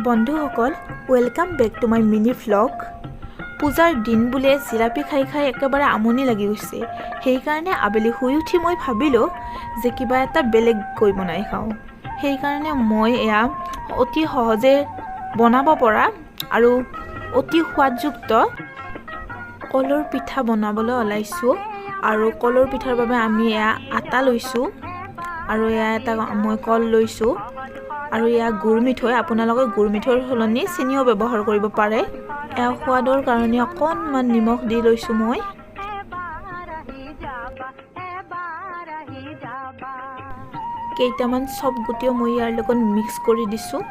বন্ধুসকল welcome back to my mini vlog. পূজাৰ দিন বুলে জিলাপি খাই খাই একেবাৰে আমনি লাগি গৈছে। সেইকাৰণে আবেলি শুই উঠি মই ভাবিলোঁ যে কিবা এটা বেলেগকৈ বনাই খাওঁ। সেইকাৰণে মই এয়া অতি সহজে বনাব পৰা আৰু অতি সোৱাদযুক্ত কলৰ পিঠা বনাবলৈ ওলাইছোঁ। আৰু কলৰ পিঠাৰ বাবে আমি এয়া আটা লৈছোঁ আৰু এয়া এটা মই কল লৈছোঁ আৰু এয়া গুড় মিঠৈ। আপোনালোকে গুড় মিঠৈৰ সলনি চেনিও ব্যৱহাৰ কৰিব পাৰে। এয়া সোৱাদৰ কাৰণে অকণমান নিমখ দি লৈছোঁ মই। কেইটামান চব গুটিও মই ইয়াৰ লগত মিক্স কৰি দিছোঁ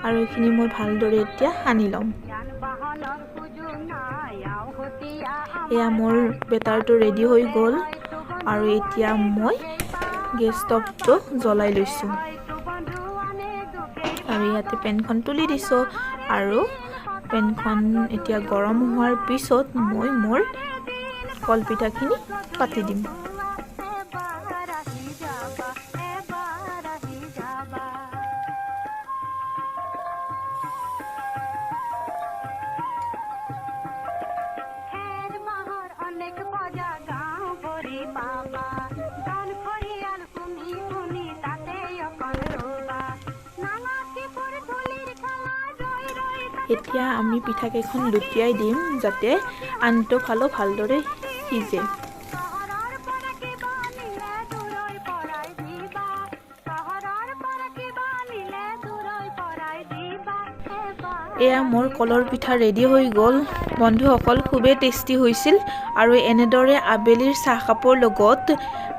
আৰু এইখিনি মই ভালদৰে এতিয়া সানি ল'ম। এয়া মোৰ বেটাৰটো ৰেডি হৈ গ'ল আৰু এতিয়া মই গেছ ষ্টভটো জ্বলাই লৈছোঁ আৰু ইয়াতে পেনখন তুলি দিছোঁ আৰু পেনখন এতিয়া গৰম হোৱাৰ পিছত মই মোৰ কলপিঠাখিনি পাতি দিম। এতিয়া আমি পিঠাকেইখন লুটিয়াই দিম যাতে আনটো ফালো ভালদৰে সিজে। এয়া মোৰ কলৰ পিঠা ৰেডি হৈ গ'ল। বন্ধুসকল খুবেই টেষ্টি হৈছিল আৰু এনেদৰে আবেলিৰ চাহকাপৰ লগত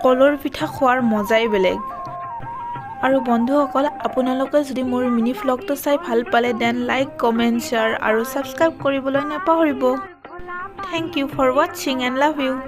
কলৰ পিঠা খোৱাৰ মজাই বেলেগ। আৰু বন্ধুসকল আপোনালোকে যদি মোৰ মিনি ভ্লগটো চাই ভাল পালে দেন লাইক কমেণ্ট শ্বেয়াৰ আৰু ছাবস্ক্ৰাইব কৰিবলৈ নাপাহৰিব। থেংক ইউ ফৰ ৱাচিং এণ্ড লাভ ইউ।